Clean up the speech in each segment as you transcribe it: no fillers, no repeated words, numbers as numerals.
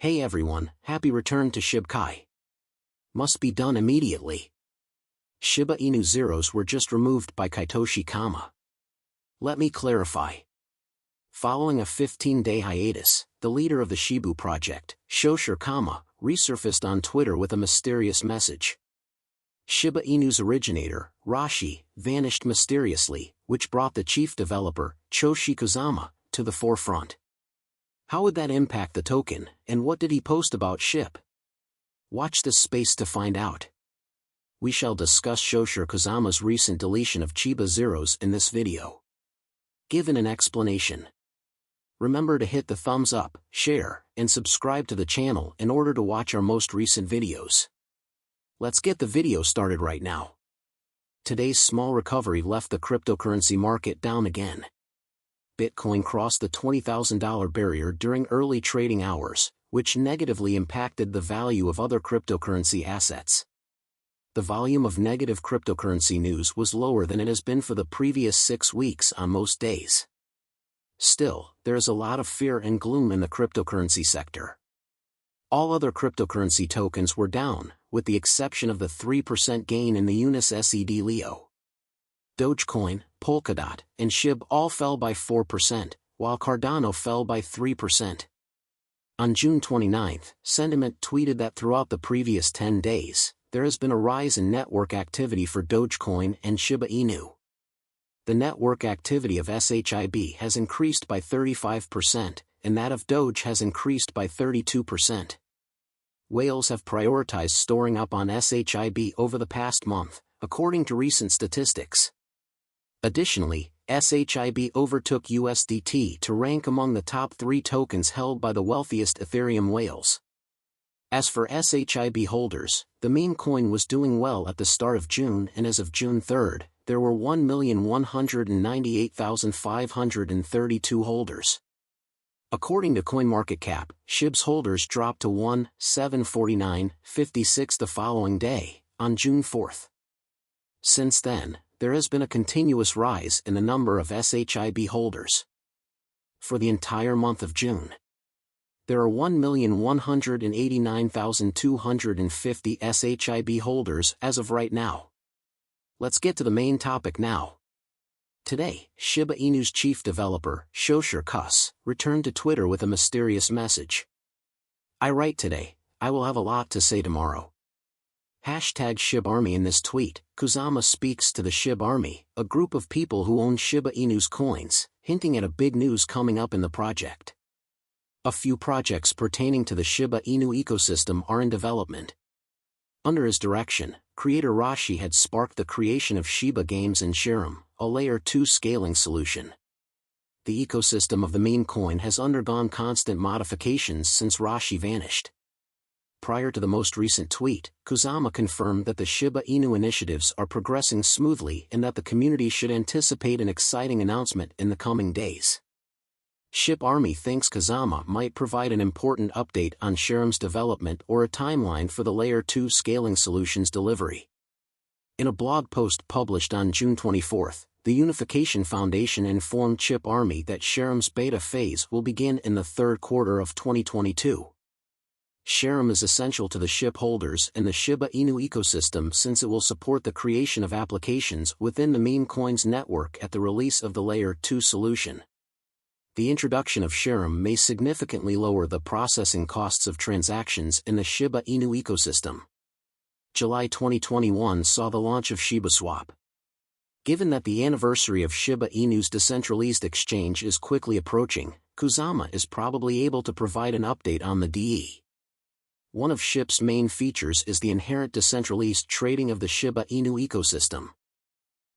Hey everyone, happy return to Shib Kai. Must be done immediately. Shiba Inu zeros were just removed by Kaitoshi Kama. Let me clarify. Following a 15-day hiatus, the leader of the Shibu project, Shosher Kama, resurfaced on Twitter with a mysterious message. Shiba Inu's originator, Rashi, vanished mysteriously, which brought the chief developer, Choshi Kozama, to the forefront. How would that impact the token, and what did he post about Shib? Watch this space to find out. We shall discuss Shosher Kozama's recent deletion of Chiba zeros in this video. Given an explanation. Remember to hit the thumbs up, share, and subscribe to the channel in order to watch our most recent videos. Let's get the video started right now. Today's small recovery left the cryptocurrency market down again. Bitcoin crossed the $20,000 barrier during early trading hours, which negatively impacted the value of other cryptocurrency assets. The volume of negative cryptocurrency news was lower than it has been for the previous 6 weeks on most days. Still, there is a lot of fear and gloom in the cryptocurrency sector. All other cryptocurrency tokens were down, with the exception of the 3% gain in the USD Leo. Dogecoin, Polkadot, and Shib all fell by 4%, while Cardano fell by 3%. On June 29, Sentiment tweeted that throughout the previous 10 days, there has been a rise in network activity for Dogecoin and Shiba Inu. The network activity of SHIB has increased by 35%, and that of Doge has increased by 32%. Whales have prioritized storing up on SHIB over the past month, according to recent statistics. Additionally, SHIB overtook USDT to rank among the top 3 tokens held by the wealthiest Ethereum whales. As for SHIB holders, the meme coin was doing well at the start of June, and as of June 3, there were 1,198,532 holders. According to CoinMarketCap, Shib's holders dropped to 1,749.56 the following day, on June 4. Since then, there has been a continuous rise in the number of SHIB holders. For the entire month of June, there are 1,189,250 SHIB holders as of right now. Let's get to the main topic now. Today, Shiba Inu's chief developer, Shosher Kus, returned to Twitter with a mysterious message. I write today, I will have a lot to say tomorrow. #ShibArmy. In this tweet, Kozama speaks to the Shib Army, a group of people who own Shiba Inu's coins, hinting at a big news coming up in the project. A few projects pertaining to the Shiba Inu ecosystem are in development. Under his direction, creator Rashi had sparked the creation of Shiba Games and Shiram, a Layer 2 scaling solution. The ecosystem of the meme coin has undergone constant modifications since Rashi vanished. Prior to the most recent tweet, Kozama confirmed that the Shiba Inu initiatives are progressing smoothly and that the community should anticipate an exciting announcement in the coming days. Shib Army thinks Kozama might provide an important update on Shiram's development or a timeline for the Layer 2 scaling solution's delivery. In a blog post published on June 24, the Unification Foundation informed Shib Army that Shiram's beta phase will begin in the third quarter of 2022. Shiram is essential to the Shib holders and the Shiba Inu ecosystem since it will support the creation of applications within the meme coin's network at the release of the Layer 2 solution. The introduction of Shiram may significantly lower the processing costs of transactions in the Shiba Inu ecosystem. July 2021 saw the launch of shibaswap. Given that the anniversary of Shiba Inu's decentralized exchange is quickly approaching, Kozama is probably able to provide an update on the DE. One of Shib's main features is the inherent decentralized trading of the Shiba Inu ecosystem.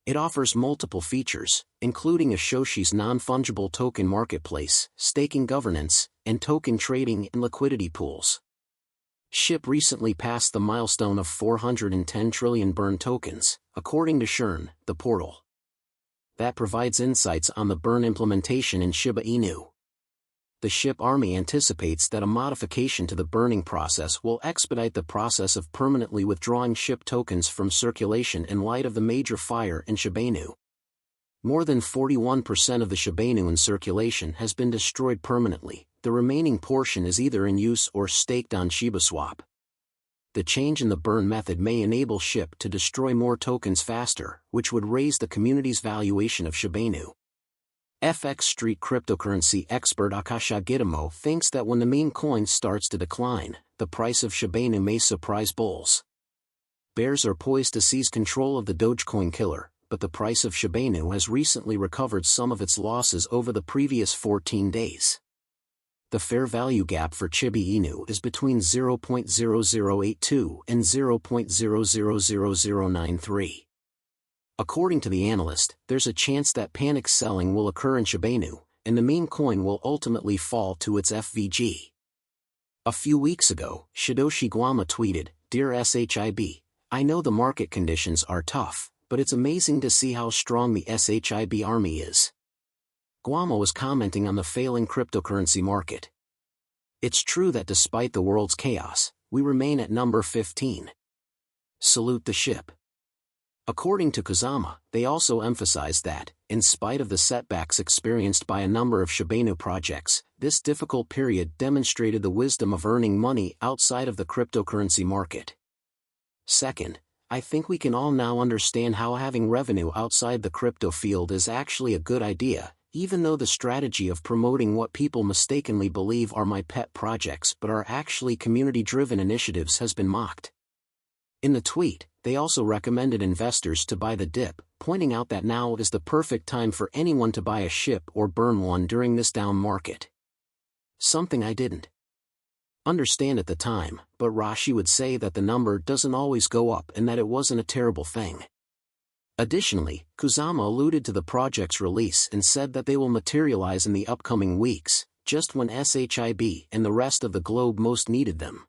It offers multiple features, including a Shoshi's non-fungible token marketplace, staking governance, and token trading and liquidity pools. Shib recently passed the milestone of 410 trillion burn tokens, according to Shern, the portal. That provides insights on the burn implementation in Shiba Inu. The Shib Army anticipates that a modification to the burning process will expedite the process of permanently withdrawing Shib tokens from circulation in light of the major fire in shibainu. More than 41% of the shibainu in circulation has been destroyed permanently, the remaining portion is either in use or staked on shibaswap. The change in the burn method may enable Shib to destroy more tokens faster, which would raise the community's valuation of Shiba Inu. FX Street cryptocurrency expert Akasha Gitamo thinks that when the meme coin starts to decline, the price of Shiba Inu may surprise bulls. Bears are poised to seize control of the dogecoin killer, but the price of Shiba Inu has recently recovered some of its losses over the previous 14 days. The fair value gap for Shiba Inu is between 0.0082 and 0.000093. According to the analyst, there's a chance that panic selling will occur in Shiba Inu, and the meme coin will ultimately fall to its FVG. A few weeks ago, Shidoshi Guama tweeted, "Dear SHIB, I know the market conditions are tough, but it's amazing to see how strong the SHIB army is." Guama was commenting on the failing cryptocurrency market. "It's true that despite the world's chaos, we remain at number 15. Salute the ship." According to Kozama, they also emphasized that, in spite of the setbacks experienced by a number of Shiba Inu projects, this difficult period demonstrated the wisdom of earning money outside of the cryptocurrency market. Second, I think we can all now understand how having revenue outside the crypto field is actually a good idea, even though the strategy of promoting what people mistakenly believe are my pet projects but are actually community-driven initiatives has been mocked. In the tweet, they also recommended investors to buy the dip, pointing out that now is the perfect time for anyone to buy a ship or burn one during this down market. Something I didn't understand at the time, but Rashi would say that the number doesn't always go up and that it wasn't a terrible thing. Additionally, Kozama alluded to the project's release and said that they will materialize in the upcoming weeks, just when SHIB and the rest of the globe most needed them.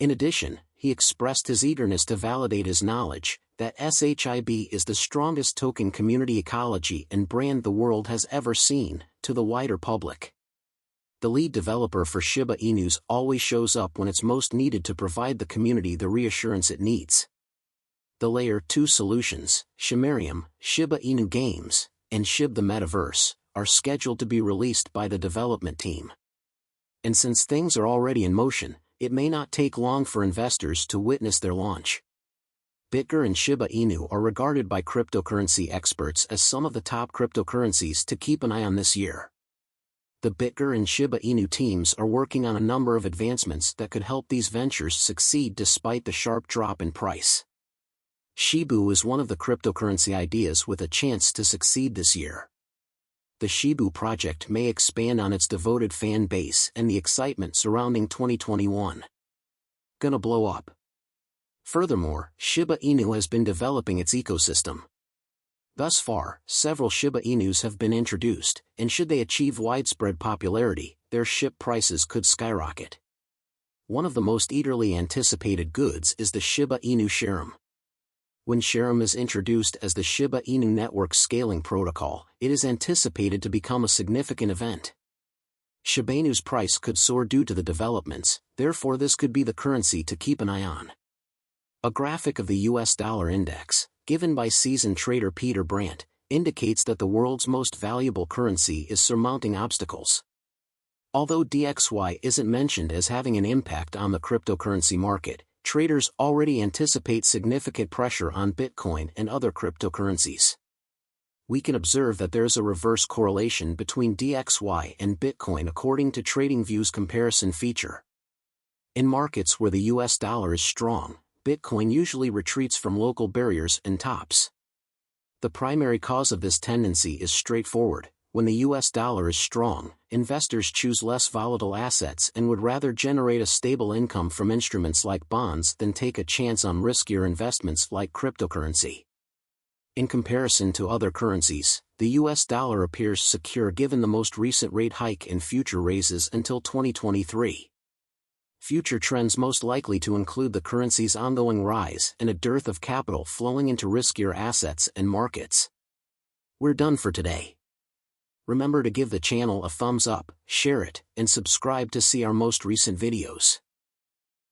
In addition, he expressed his eagerness to validate his knowledge, that SHIB is the strongest token community ecology and brand the world has ever seen, to the wider public. The lead developer for Shiba Inus always shows up when it's most needed to provide the community the reassurance it needs. The Layer 2 solutions, Shimerium, Shiba Inu Games, and Shib the Metaverse, are scheduled to be released by the development team. And since things are already in motion, it may not take long for investors to witness their launch. Bitger and Shiba Inu are regarded by cryptocurrency experts as some of the top cryptocurrencies to keep an eye on this year. The Bitger and Shiba Inu teams are working on a number of advancements that could help these ventures succeed despite the sharp drop in price. Shibu is one of the cryptocurrency ideas with a chance to succeed this year. The Shibu project may expand on its devoted fan base and the excitement surrounding 2021. Gonna blow up. Furthermore, Shiba Inu has been developing its ecosystem. Thus far, several Shiba Inus have been introduced, and should they achieve widespread popularity, their ship prices could skyrocket. One of the most eagerly anticipated goods is the Shiba Inu Sharum. When Sharum is introduced as the Shiba Inu network scaling protocol, it is anticipated to become a significant event. Shiba Inu's price could soar due to the developments, therefore this could be the currency to keep an eye on. A graphic of the US dollar index, given by seasoned trader Peter Brandt, indicates that the world's most valuable currency is surmounting obstacles. Although DXY isn't mentioned as having an impact on the cryptocurrency market, traders already anticipate significant pressure on Bitcoin and other cryptocurrencies. We can observe that there is a reverse correlation between DXY and Bitcoin according to TradingView's comparison feature. In markets where the US dollar is strong, Bitcoin usually retreats from local barriers and tops. The primary cause of this tendency is straightforward. When the US dollar is strong, investors choose less volatile assets and would rather generate a stable income from instruments like bonds than take a chance on riskier investments like cryptocurrency. In comparison to other currencies, the US dollar appears secure given the most recent rate hike and future raises until 2023. Future trends most likely to include the currency's ongoing rise and a dearth of capital flowing into riskier assets and markets. We're done for today. Remember to give the channel a thumbs up, share it, and subscribe to see our most recent videos.